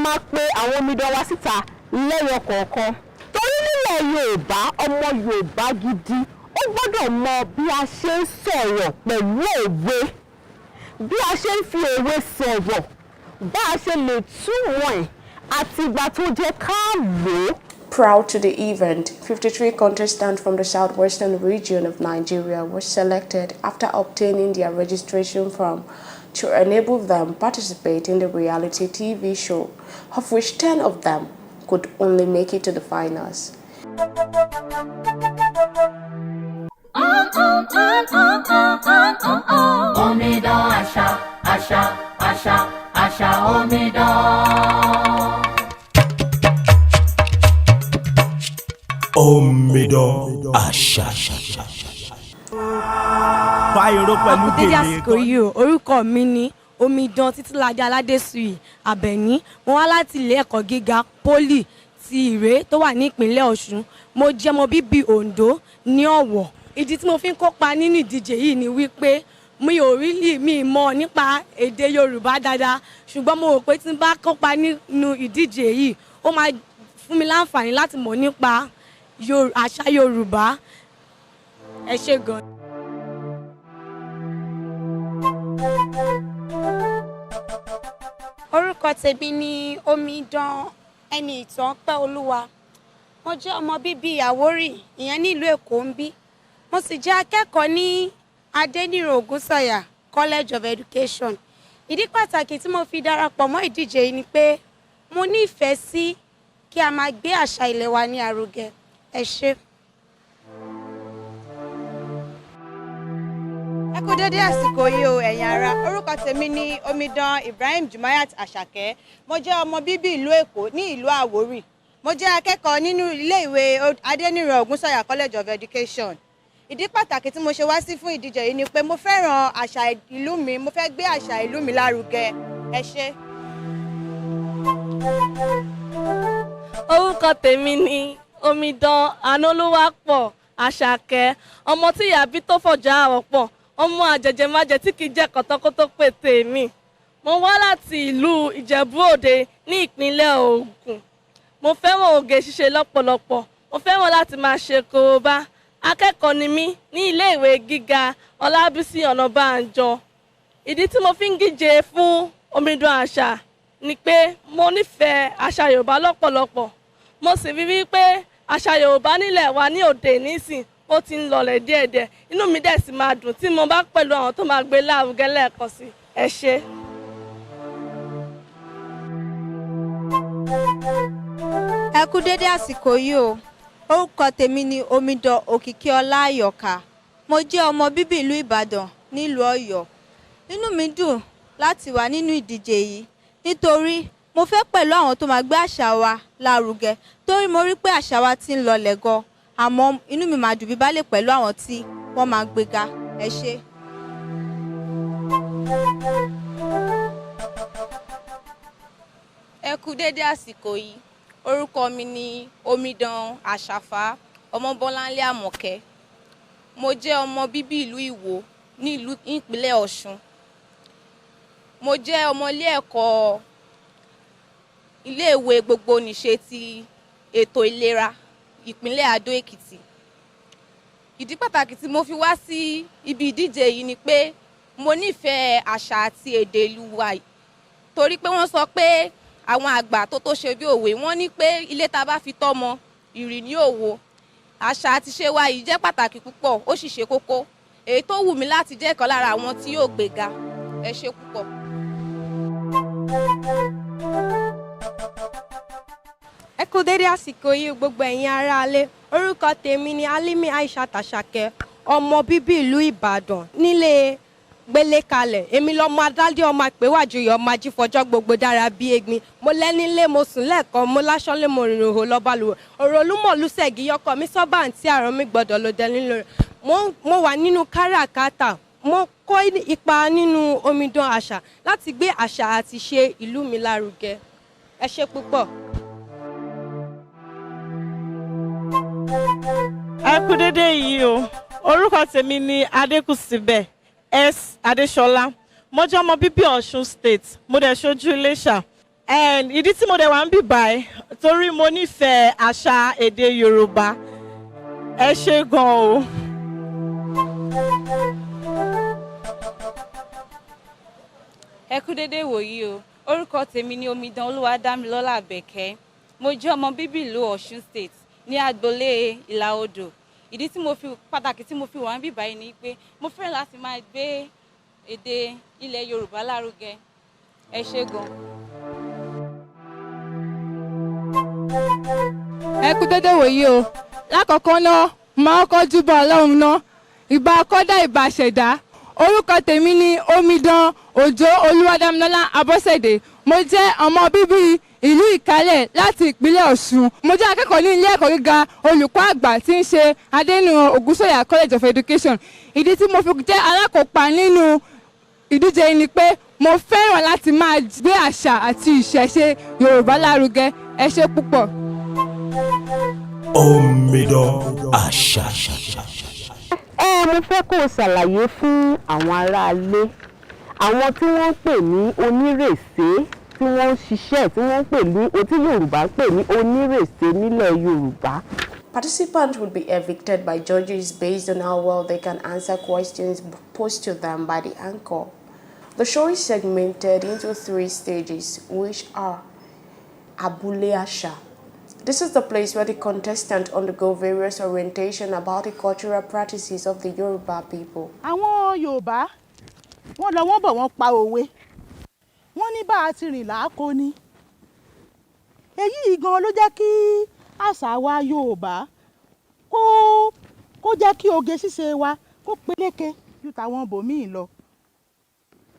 máa pe àwọn omidan wa síta lẹ́yọ kọ̀ọ̀kan torí nílẹ̀ Yorùbá ọmọ Yorùbá gidi ó gbọ́dọ̀ mọ bí a ṣe ń sọ̀rọ̀ pẹ̀lú òwe bí a ṣe ń fi òwe sọ̀rọ̀ bá a ṣe lè túmọ̀ ẹ̀ àti ìgbà tó jẹ́ ká lò ó. Proud to the event, 53 contestants from the southwestern region of Nigeria were selected after obtaining their registration form to enable them participate in the reality TV show, of which 10 of them could only make it to the finals. Omidan Asa, Asa, Asa, Asa, Omidan. Omidan Asa. Dédé àsìkò yìí o, orúkọ mi ni Omidan Títílayé Aládésùyì Àbẹ̀ní. Mo wá láti ilé ẹ̀kọ́ gíga poli ti Ìré tó wà ní ìpínlẹ̀ Ọ̀ṣun. Mo jẹ́ ọmọ bíbí Oǹdó ní Ọ̀wọ̀. Ìdí tí mo fi ń kópa nínú ìdíje yìí ni wípé mi ò mi mọ̀ nípa èdè Yorùbá dáadáa, ṣùgbọ́n mo rò pé tí n bá kópa nínú ìdíje yìí ó máa fún mi láǹfààní láti mọ̀ nípa àṣà Yorùbá. Ẹ ṣé gan. Orúkọ tèmi ni Omidan Asa. Mo jẹ́ ọmọ bíbí Àwórì, ìyẹn ní ìlú Èkó ń bí. Mo sì jẹ́ akẹ́kọ̀ọ́ ní Ogunsoya College of Education. Ìdí pàtàkì tí mo fi darapọ̀ mọ́ ìdíje yìí ni pé mo ní ìfẹ́ sí kí a máa gbé àṣà ilẹ̀ wa ní àrùgẹ. Ẹ ṣé. Ẹ kú dédé àsìkò yìí o ẹ̀yin ará. Orúkọ tèmi ni Omidan Ibrahim Jumayat Àṣàkẹ́. Mo jẹ́ ọmọ bíbí ìlú Èkó ní ìlú Àwórì. Mo jẹ́ akẹ́kọ̀ọ́ nínú ilé-ìwé Adéníran Ògúnsọ̀yà College of Education. Ìdí pàtàkì tí mo ṣe wá sí fún ìdíje yìí ni pé mo fẹ́ràn àṣà ìlú mi, mo fẹ́ gbé àṣà ìlú mi lárugẹ. Ẹ ṣé. Orúkọ tèmi ni Omidan Omoluabi Àṣàkẹ́. Ọmọ tí ìyá bí tó fọ̀jà àwọ̀pọ̀. Ọmọ àjẹjẹmájẹ tí kìí jẹ́ kọ̀tọ́kọ́tọ́ pé tèmi. Mo wá láti ìlú Ìjẹ̀bú-Òde ní ìpínlẹ̀ Ògùn. Mo fẹ́ràn oge ṣíṣe lọ́pọ̀lọpọ̀. Mo fẹ́ràn láti máa ṣe korobá. Akẹ́kọ̀ọ́ ni mí ní ilé-ìwé gíga Ọlábísí Ọ̀nàbànjọ. Ìdí tí mo fi ń díje fún Omidan Asa ni pé mo nífẹ̀ẹ́ àṣà Yorùbá lọ́pọ̀lọpọ̀. Mo sì rí wípé àṣà Yorùbá nílẹ̀ wa ní òde nísìn ó ti ń lọlẹ̀ díẹ̀díẹ̀. Inú mi dẹ̀ sì máa dùn tí mo bá pẹ̀lú àwọn tó máa gbé lárugẹ lẹ́ẹ̀kan sí. Ẹ ṣé. Ẹ kú dédé àsìkò yìí o. Orúkọ tèmi ni Omidan Òkìkíọlá Àyọ̀ká. Mo jẹ́ ọmọ bíbí ìlú Ìbàdàn nílùú Ọ̀yọ́. Inú mi dùn láti wà nínú ìdíje yìí nítorí mo fẹ́ pẹ̀lú àwọn tó máa gbé àṣà wa lárugẹ torí mo rí pé àṣà wa ti ń lọlẹ̀ gan. Àmọ́ inú mi máa dùn bí bá lè pẹ̀lú àwọn tí wọ́n máa gbéga. Ẹ ṣé. Ẹ kú dédé àsìkò yìí. Orúkọ mi ni Omidan Àṣàfà Ọmọbọ́láńlé Àmọ̀kẹ́. Mo jẹ́ ọmọ bíbí ìlú Ìwó ní ìpínlẹ̀ Ọ̀ṣun. Mo jẹ́ ọmọ iléèwé gbogbo nìṣe ti ètò ìlera ìpínlẹ̀ Adó Èkìtì. Ìdí pàtàkì tí mo fi wá sí ibi ìdíje yìí ni pé mo nífẹ̀ẹ́ àṣà àti èdè ìlú wa torí pé wọ́n sọ pé àwọn àgbà tó ṣe bí òwe wọ́n ní pé ilé tá bá fi tọ́mọ ìrì ní òwò. Àṣà àti ṣe wa yìí jẹ́ pàtàkì púpọ̀, ó sì ṣe kókó. Èyí tó wù mí láti jẹ́ ìkan lára àwọn tí yóò gbéga. Ẹ ṣé púpọ̀. Ẹ kú dédé àsìkò yìí gbogbo ẹ̀yin aráalé. Orúkọ tèmi ni Alimi Aishat Àṣàkẹ́, ọmọ bíbí ìlú Ìbàdàn nílé gbélé kalẹ̀. Èmi lọmọ adálé ọmọ àpéwájú yọ ọmọ ajífọjọ́ gbogbo dára bí egbin. Mo lẹ́nílé mo sùn lẹ́ẹ̀kan mo láṣọ́lé mo rìnrìn òhò lọ́balùwẹ̀. Ọ̀rọ̀ olúmọ̀lúsẹ̀gì yọkọ mi sọ́bà àǹtí àrùn mi gbọ́dọ̀ ló dẹ nílò rẹ̀. Mo wà nínú káràkátà. Mo kó ipa nínú Omidan Asa láti gbé àṣà àti ṣe ìlú mi lárugẹ. Ẹ ṣé púpọ̀. Ẹ kú dédé yìí o. Orúkọ tèmi ni Adékùsíbẹ̀ S. Adéṣọlá. Mo jẹ́ ọmọ bíbí Ọ̀ṣun State. Mo dẹ̀ ṣojú Iléṣà. And ìdí tí mo dẹ̀ wá ń bì báyìí torí mo nífẹ̀ẹ́ àṣà èdè Yorùbá. Ẹ ṣé gan o. Ẹ kú dédé wòyí o. Orúkọ tèmi ni Omidan Asa. Mo jẹ́ ọmọ bíbí ìlú Ọ̀ṣun State ní Abule Ìlà Odò. Ìdí tí mo fi pàtàkì tí mo fi wà ń bì báyìí ni pé mo fẹ́ràn láti máa gbé èdè ilẹ̀ Yorùbá lárugẹ. Ẹ ṣé gan. Ẹ kú dédé wòyí o. Lákọ̀ọ́kọ́ náà máa kọ́ júbà Ọlọ́run náà. Ìbà akọ́dá ìbà ṣẹ̀dá. Orúkọ tèmi ni Omidan Asa. Mo jẹ́ ọmọ bíbí ìlú Ìkálẹ̀ láti ìpínlẹ̀ Ọ̀ṣun. Mo jẹ́ akẹ́kọ̀ọ́ ní ilé ẹ̀kọ́ gíga olùkọ́ àgbà tí ń ṣe Adéníran Ògúnsọ̀yà College of Education. Ìdí tí mo fi jẹ́ alákòópa nínú ìdíje yìí ni pé mo fẹ́ràn láti máa gbé àṣà àti ìṣẹ̀ṣe Yorùbá lárugẹ. Ẹ ṣé púpọ̀. Omidan Asa. Mo fẹ́ kó o ṣàlàyé fún àwọn aráalé àwọn tí wọ́n ń pè ní onírèsé tí wọ́n ń ṣiṣẹ́ tí wọ́n ń pè ní tí Yorùbá ń pè ní onírèsé nílẹ̀ Yorùbá. Participants would be evicted by judges based on how well they can answer questions posed to them by the anchor. The show is segmented into 3 stages, which are Abule Asa. This is the place where the contestants undergo various orientation about the cultural practices of the Yoruba people. Àwọn Yorùbá wọ́n lọ wọ́n bọ̀ wọ́n pa òwe. Wọ́n ní bá a ti rìn làákò ni. Èyí gan ló jẹ́ kí àṣà wa Yorùbá kó jẹ́ kí oge ṣíṣe wa kó peléke ju tàwọn bòmíì lọ.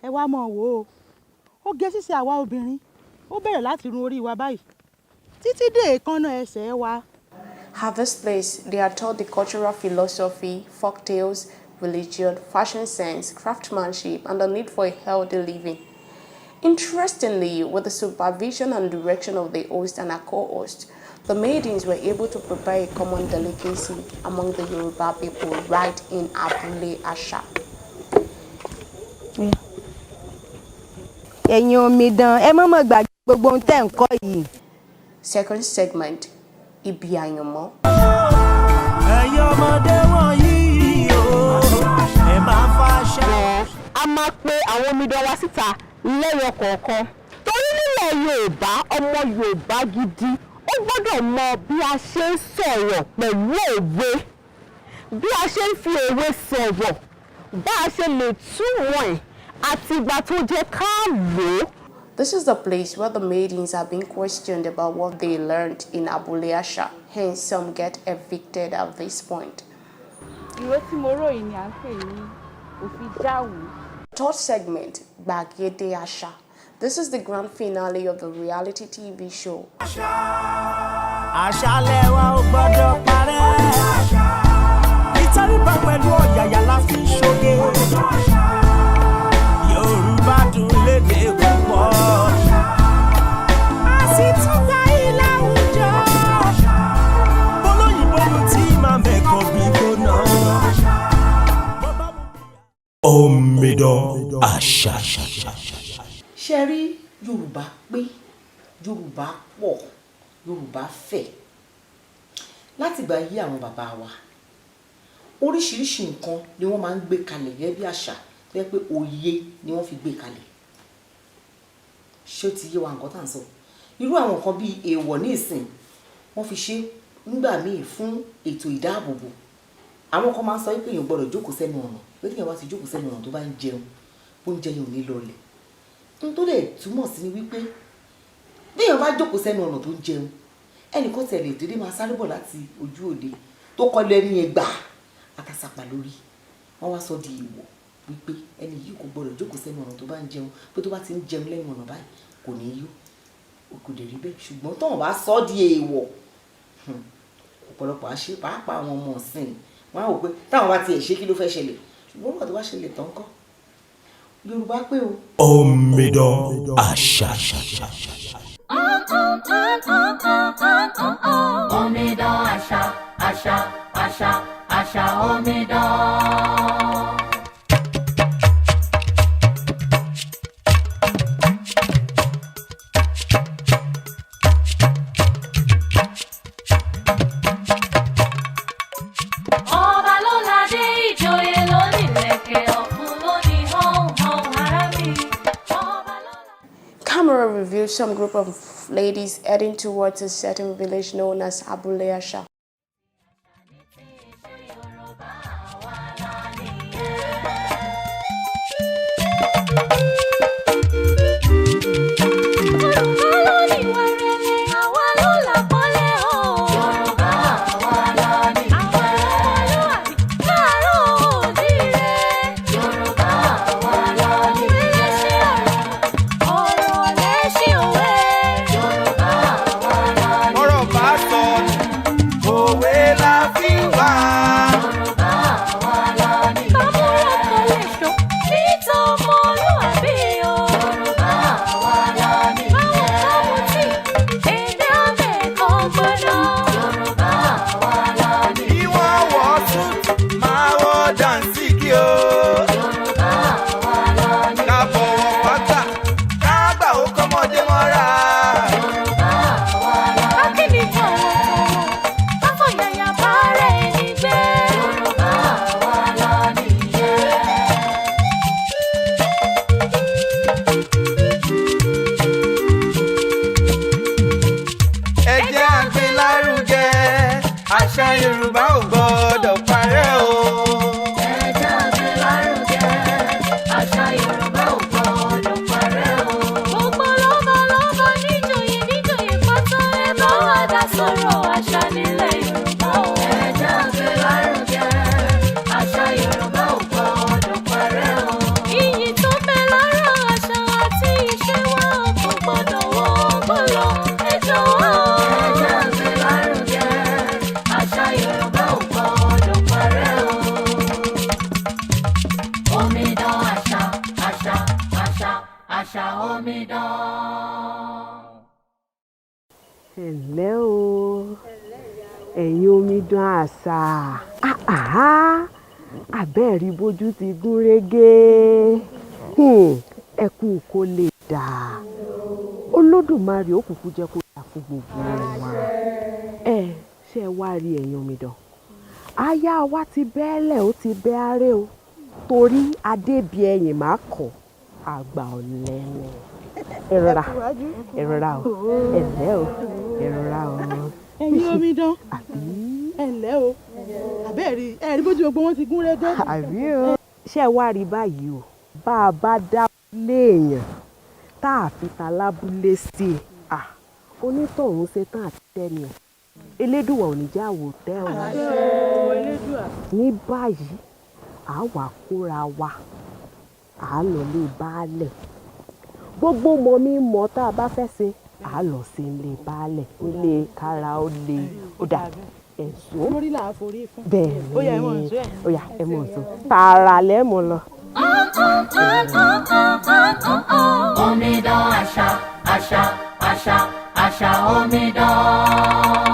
Ẹ wá mọ̀ wò ó. Oge ṣíṣe àwa obìnrin ó bẹ̀rẹ̀ láti run orí wa báyìí. Títí dé èékánná ẹsẹ̀ wa. At this place, they are taught the cultural philosophy, folk tales, religion, fashion sense, craftsmanship, and the need for a healthy living. Interestingly, with the supervision and direction of the host and a co-host, the maidens were able to prepare a common delicacy among the Yoruba people right in Abule Asa. Ẹ̀yin omidan, ẹ má mà gbàgbé gbogbo ohun tẹ́ ń kọ́ yìí. Second segment, Ibi Àyànmọ́. A máa pe àwọn omidan wa síta lẹ́yọ kọ̀ọ̀kan torí nílẹ̀ Yorùbá ọmọ Yorùbá gidi ó gbọ́dọ̀ mọ bí a ṣe ń sọ̀rọ̀ pẹ̀lú òwe, bí a ṣe ń fi òwe sọ̀rọ̀, bá a ṣe lè túmọ̀ ẹ̀ àti ìgbà tó jẹ́ ká lò ó. This is the place where the maidens are being questioned about what they learned in Abule Asa. Hence, some get evicted at this point. Ìwé tí mo ròyìn ni à ń pè ní òfin dáhùn. Third segment, Gbàgede Asa. This is the grand finale of the reality TV show. Àṣà lẹwa ò gbọ́dọ̀ parẹ́. Ìtẹríba pẹ̀lú ọ̀yàyà la fi ṣoge. Yorùbá dùn lédè púpọ̀. A sì tún gba ilé àwùjọ. Olóyìnbó lu tí máa mẹ́kọ̀ọ́ bí gbóná. Omidan Asa. Ṣé rí Yorùbá pé Yorùbá pọ̀ Yorùbá fẹ̀ láti ìgbà yí àwọn bàbá wa oríṣiríṣi nǹkan ni wọ́n máa ń gbé kalẹ̀ gẹ́gẹ́ bí àṣà tó yẹ pé òye ni wọ́n fi gbé kalẹ̀. Ṣé ó ti yé wa nǹkan tá à ń sọ? Irú àwọn nǹkan bíi èèwọ̀ ní ìsìn wọ́n fi ṣe nígbà míì fún ètò ìdáàbòbò. Àwọn kan máa ń sọ wípé èèyàn gbọ́dọ̀ jókòó sẹ́nu ọ̀nà pé téèyàn bá ti jókòó sẹ́nu ọ̀nà tó bá ń jẹun oúnjẹ yẹn ò ní lọlẹ̀. N tó lè túmọ̀ sí ni wípé béèyàn bá jókòó sẹ́nu ọ̀nà tó ń jẹun ẹnì kan tẹ̀lé dédé máa sáré bọ̀ láti ojú òde tó kọlu ẹni yẹn gbà àkàsàpà lórí wọ́n wá sọ di èèwọ̀ wípé ẹni yìí kò gbọdọ̀ jókòó sẹ́nu ọ̀nà tó bá ń jẹun pé tó bá ti ń jẹun lẹ́nu ọ̀nà báyìí kò ní yó kò dé rí bẹ́ẹ̀ ṣùgbọ́n tóun bá sọ di èèwọ̀ ọ̀pọ̀lọpọ̀ àṣẹ pàápàá àwọn ọmọ ọ̀sìn wọn á wò pé táwọn bá tiẹ̀ ṣe kí ló fẹ́ ṣẹlẹ̀ ṣùgbọ́n nígbà tó bá ṣẹlẹ̀ tán kọ́ Yorùbá pé o. Omidan Asa. Omidan Asa, Asa, Asa, Asa, Omidan. some group of ladies heading towards a certain village known as Abule Asa. Yorùbá ò gbọdọ̀ parẹ́ o. Ẹ jẹ́ a gbé lárugẹ, àṣà Yorùbá ò gbọdọ̀ parẹ́ o. Gbogbo lọ́balọ́ba níjòyè pátá ẹ bá wa dá sọ̀rọ̀ àṣà nílẹ̀ Yorùbá o. Ẹ jẹ́ a gbé lárugẹ, àṣà Yorùbá ò gbọdọ̀ parẹ́ o. Iyì tó bẹ lára àṣà àti ìṣe wa kò gbọdọ̀ wọ́pọ̀ lọ. Ẹ jọ̀wọ́. Ẹ jẹ́ a gbé lárugẹ, àṣà Yorùbá ò gbọdọ̀ parẹ́ o. Omidan àṣà, àṣà, àṣà, àṣà omidan. Ẹ̀lẹ́ o, ẹ̀yin omidan àṣà, àbẹ́ẹ̀rí bójú ti gún régé, ẹkún kó lè dà, Olódùmarè ó kúkú jẹ́ kó dà fún gbogbo wa. Ṣé ẹ wá rí ẹ̀yin omidan? Aya wa ti bẹ́ẹ̀lẹ̀ ó ti bẹ́ aré o, torí adébí ẹ̀yìn má kọ̀ àgbà ọ̀lẹ́nu. Ẹ̀rọra o, ẹ̀lẹ́ o, ẹ̀rọra o. Ẹ̀yin omidan, ẹ̀lẹ́ o, àbẹ́ẹ̀rí ẹ̀rí bójú gbogbo wọn ti gún régé. Àbí o. Ṣé ẹ wá rí báyìí o, bá a bá dá léèyàn tá a fi ta lábúlé sí i, onítọ̀hún ṣe tán àti tẹ́ni o. Elédùwà ò ní já wò tẹ́ ọ. Ní báyìí à wà kóra wa à lọ lé baálẹ̀, gbogbo mọ mi mọ tá a bá fẹ́ ṣe à lọ sí ilé baálẹ̀, ilé kára ó lé ó dà ẹ̀sùn. Lórí là á forí fún. Bẹ́ẹ̀ ni Ó yá ẹ mọ̀ nsọ́ ẹ̀. Ó yá ẹ mọ̀ nsọ́ tààrà lẹ́mọ̀ lọ. Omidan àṣà, àṣà, àṣà, àṣà omidan.